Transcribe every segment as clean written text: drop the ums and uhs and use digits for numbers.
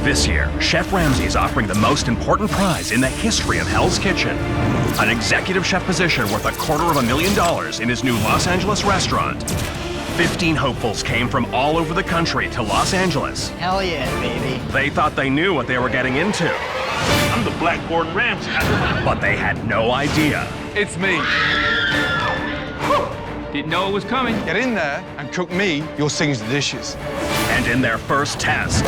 This year, Chef Ramsay is offering the most important prize in the history of Hell's Kitchen. An executive chef position worth $250,000 in his new Los Angeles restaurant. 15 hopefuls came from all over the country to Los Angeles. Hell yeah, baby. They thought they knew what they were getting into. I'm the Black Gordon Ramsay. But they had no idea. It's me. Didn't know it was coming. Get in there and cook me your signature dishes. And in their first test,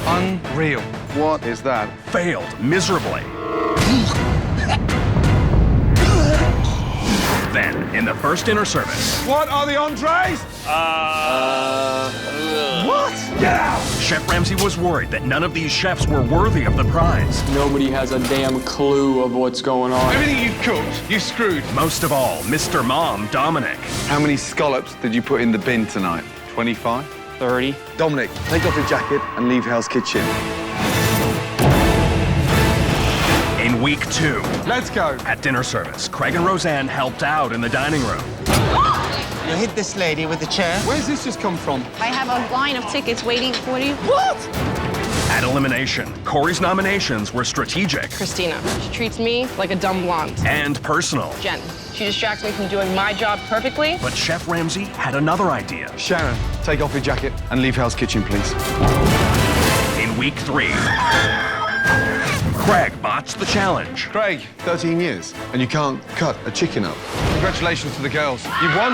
Unreal. What is that? failed miserably. Then, in the first dinner service, What are the entrees? What? Get out! Chef Ramsay was worried that none of these chefs were worthy of the prize. Nobody has a damn clue of what's going on. Everything you've cooked, you've screwed. Most of all, Mr. Mom, Dominic. How many scallops did you put in the bin tonight? 25? 30. Dominic, take off your jacket and leave Hell's Kitchen. In week 2, Let's go. at dinner service, Craig and Roseanne helped out in the dining room. You hit this lady with the chair. Where's this just come from? I have a line of tickets waiting for you. What? At elimination, Corey's nominations were strategic Christina. She treats me like a dumb blonde. and personal. Jen. She distracts me from doing my job perfectly. But Chef Ramsay had another idea. Sharon, take off your jacket and leave Hell's Kitchen, please. In week 3, Craig botched the challenge. Craig, 13 years, and you can't cut a chicken up. Congratulations to the girls. You've won.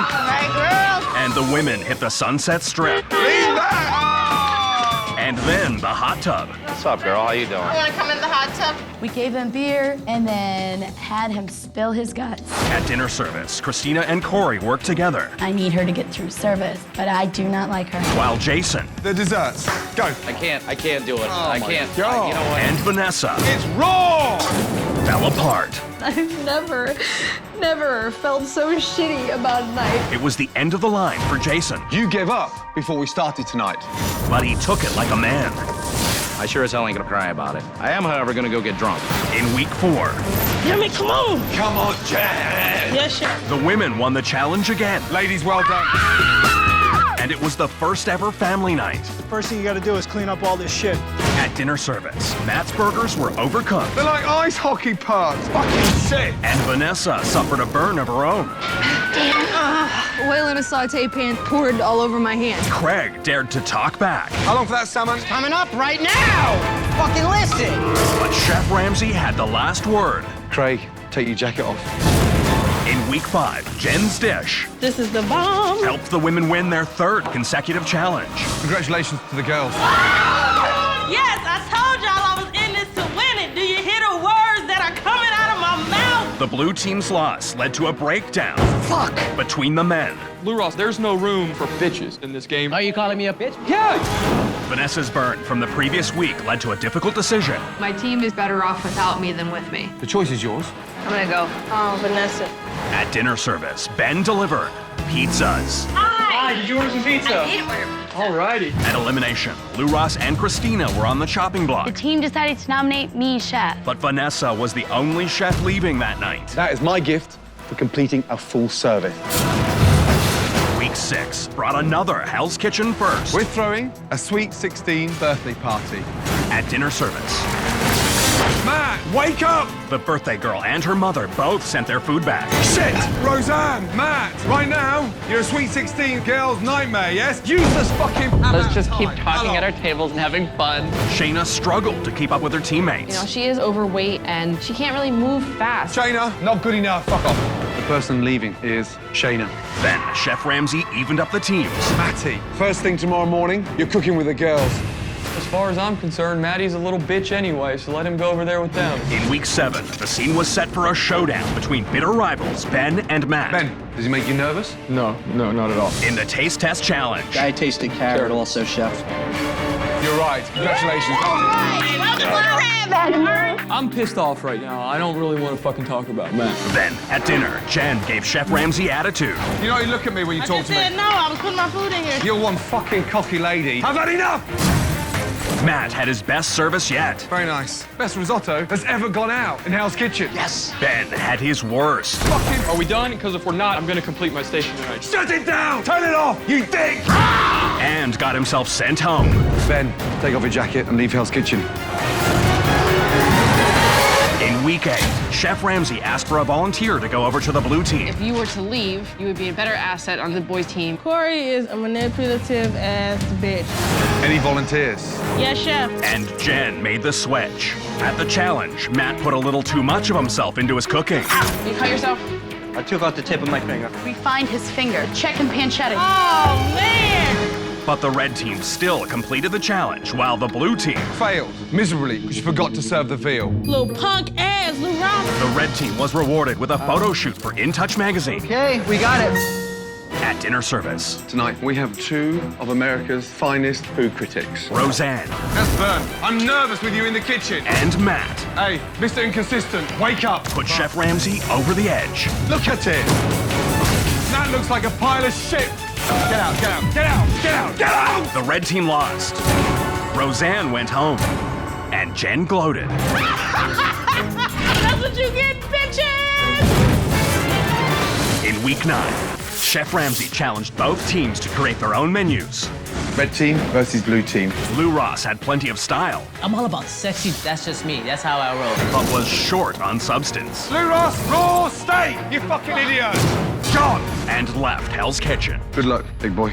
And the women hit the Sunset Strip. Leave that! And then the hot tub. What's up, girl? How you doing? Want to come in the hot tub? We gave him beer and then had him spill his guts. At dinner service, Christina and Corey worked together, I need her to get through service, but I do not like her. while Jason The desserts. Go. I can't do it. I can't. God. You know what? and Vanessa It's raw! fell apart. I've never felt so shitty about a night. It was the end of the line for Jason, You give up before we started tonight. but he took it like a man. I sure as hell ain't gonna cry about it. I am, however, gonna go get drunk. In week 4, Come on, Jen! Yes, sure. the women won the challenge again, Ladies, well done. and it was the first ever family night. First thing you gotta do is clean up all this shit. At dinner service, Matt's burgers were overcooked, They're like ice hockey pucks. Fucking sick. and Vanessa suffered a burn of her own. Oil in a saute pan poured all over my hand. Craig dared to talk back, How long for that salmon? Coming up right now. Fucking listen. but Chef Ramsay had the last word. Craig, take your jacket off. In week 5, Jen's dish This is the bomb. helped the women win their 3rd consecutive challenge. Congratulations to the girls. Yes, I told y'all I was in this to win it. Do you hear the words that are coming out of my mouth? The blue team's loss led to a breakdown between the men. Lou Ross, there's no room for bitches in this game. Are you calling me a bitch? Yeah! Vanessa's burn from the previous week led to a difficult decision. My team is better off without me than with me. The choice is yours. I'm gonna go. Oh, Vanessa. At dinner service, Ben delivered pizzas. Hi, did you order some pizza? I did order. Alrighty. At elimination, Lou Ross and Christina were on the chopping block, The team decided to nominate me chef. but Vanessa was the only chef leaving that night. That is my gift for completing a full service. Week 6 brought another Hell's Kitchen first. We're throwing a sweet 16 birthday party. At dinner service, Matt, wake up! the birthday girl and her mother both sent their food back. Shit! Roseanne, Matt, right now, you're a sweet 16 girl's nightmare, yes? Useless fucking Let's just keep talking at our tables and having fun. Shayna struggled to keep up with her teammates. You know, she is overweight and she can't really move fast. Shayna, not good enough. Fuck off. The person leaving is Shayna. Then Chef Ramsay evened up the teams. Matty, first thing tomorrow morning, you're cooking with the girls. As far as I'm concerned, Maddie's a little bitch anyway, so let him go over there with them. In week 7, the scene was set for a showdown between bitter rivals Ben and Matt. Ben, does he make you nervous? No, not at all. In the Taste Test Challenge, I tasted carrot also, chef. You're right. Congratulations. I'm pissed off right now. I don't really want to fucking talk about Matt. then at dinner, Jen gave Chef Ramsay attitude. You know, you look at me when you I talk just to said me. no. I was putting my food in here. You're one fucking cocky lady. I've had enough! Matt had his best service yet. Very nice. Best risotto that's ever gone out in Hell's Kitchen. Yes. Ben had his worst. Fucking Are we done? Because if we're not, I'm gonna complete my station tonight. shut it down! Turn it off, you dick! and got himself sent home. Ben, take off your jacket and leave Hell's Kitchen. In week 8, Chef Ramsay asked for a volunteer to go over to the blue team. If you were to leave, you would be a better asset on the boys' team. Corey is a manipulative ass bitch. Any volunteers? Yes, chef. And Jen made the switch. At the challenge, Matt put a little too much of himself into his cooking. You cut yourself? I took out the tip of my finger. We find his finger. Check and pancetta. Oh, man! But the red team still completed the challenge, while the blue team... Failed miserably because you forgot to serve the veal. Little punk ass, Lou Ramsay. The red team was rewarded with a photo shoot for In Touch magazine. Okay, we got it. At dinner service, Tonight, we have 2 of America's finest food critics. Roseanne That's Vern. I'm nervous with you in the kitchen. and Matt Hey, Mr. Inconsistent, wake up. put Chef Ramsay over the edge. Look at it. That looks like a pile of shit. Get out, get out, get out, get out, get out! The red team lost. Roseanne went home. And Jen gloated. That's what you get, bitches! In week 9, Chef Ramsay challenged both teams to create their own menus. Red team versus blue team. Lou Ross had plenty of style, I'm all about sexy. That's just me. That's how I roll. but was short on substance. Blue Ross, raw steak, you fucking idiot! Gone! And left Hell's Kitchen. Good luck, big boy.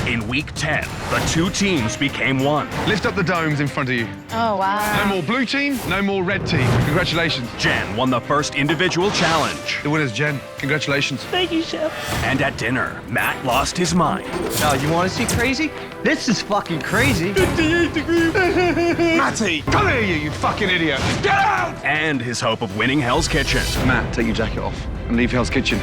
In week 10, the 2 teams became one. Lift up the domes in front of you. Oh, wow. No more blue team, no more red team. Congratulations. Jen won the first individual challenge. The winner's Jen. Congratulations. Thank you, chef. And at dinner, Matt lost his mind. Now, you want to see crazy? This is fucking crazy. 58 degrees. Matty, come here, you fucking idiot. Get out! And his hope of winning Hell's Kitchen. Matt, take your jacket off and leave Hell's Kitchen.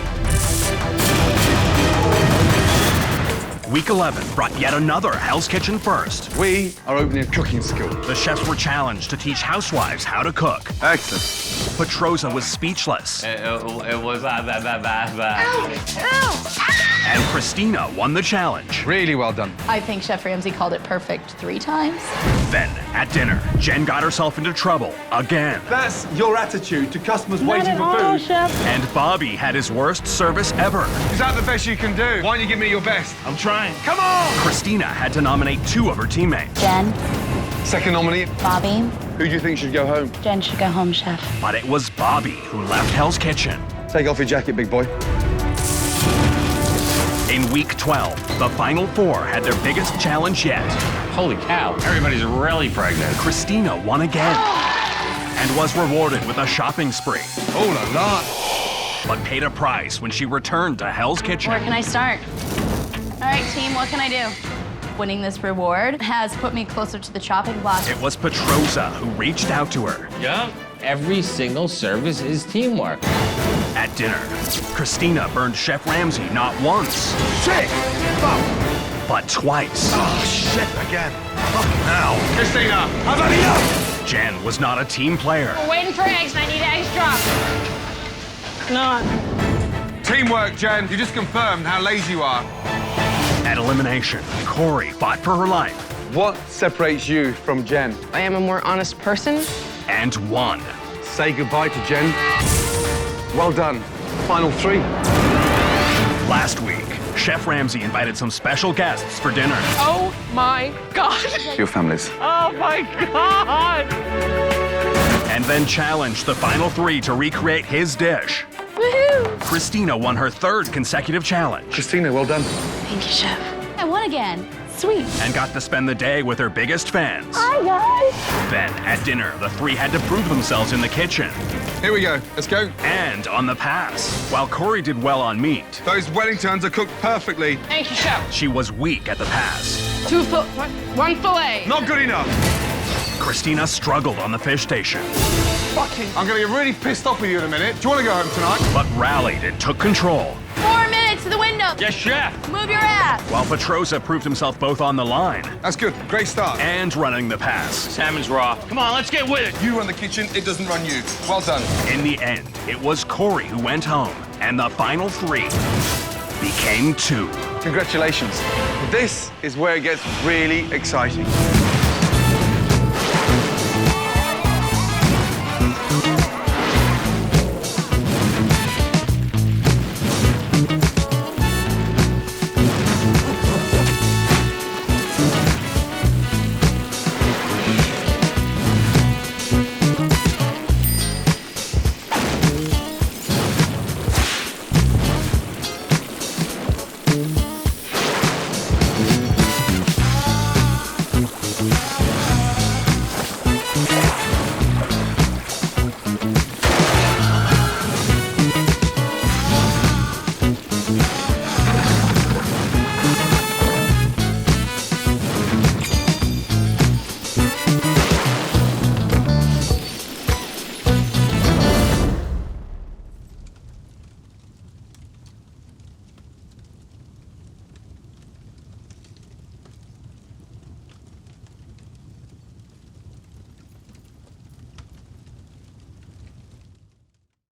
Week 11 brought yet another Hell's Kitchen first. We are opening a cooking school. The chefs were challenged to teach housewives how to cook. Excellent. Petrosa was speechless. It was And Christina won the challenge. Really well done. I think Chef Ramsay called it perfect 3 times. Then, at dinner, Jen got herself into trouble again. That's your attitude to customers Not at all, chef. And Bobby had his worst service ever. Is that the best you can do? Why don't you give me your best? I'm trying. Come on! Christina had to nominate 2 of her teammates. Jen, Second nominee. Bobby, Who do you think should go home? Jen should go home, Chef. But it was Bobby who left Hell's Kitchen. Take off your jacket, big boy. In week 12, the final 4 had their biggest challenge yet. Holy cow. Everybody's really pregnant. Christina won again and was rewarded with a shopping spree, Oh la la. but paid a price when she returned to Hell's Kitchen. Where can I start? All right, team, what can I do? Winning this reward has put me closer to the chopping block. It was Petrosa who reached out to her. Yeah. Every single service is teamwork. At dinner, Christina burned Chef Ramsay not once, Shit! Fuck! but twice. Oh, shit again. Fucking hell. Christina, I've had enough! Jen was not a team player. We're waiting for eggs and I need eggs dropped. Not. Teamwork, Jen. You just confirmed how lazy you are. At elimination, Corey fought for her life What separates you from Jen? I am a more honest person. and won. Say goodbye to Jen. Well done. Final 3. Last week, Chef Ramsay invited some special guests for dinner. Oh my God. Your families. Oh, my God! And then challenged the final 3 to recreate his dish. Woohoo! Christina won her 3rd consecutive challenge Christina, well done. Thank you, Chef. I won again. Sweet. and got to spend the day with her biggest fans. Hi, guys. Then, at dinner, the 3 had to prove themselves in the kitchen Here we go. Let's go. and on the pass. While Corey did well on meat, Those Wellingtons are cooked perfectly. Thank you, Chef. she was weak at the pass. 1 fillet. Not good enough. Christina struggled on the fish station, I'm gonna get really pissed off with you in a minute. Do you want to go home tonight? but rallied and took control. 4 minutes to the window. Yes, chef. Move your ass. While Petrosa proved himself both on the line That's good. Great start. and running the pass. Salmon's raw. Come on, let's get with it. You run the kitchen, it doesn't run you. Well done. In the end, it was Corey who went home, and the final 3 became 2. Congratulations. This is where it gets really exciting.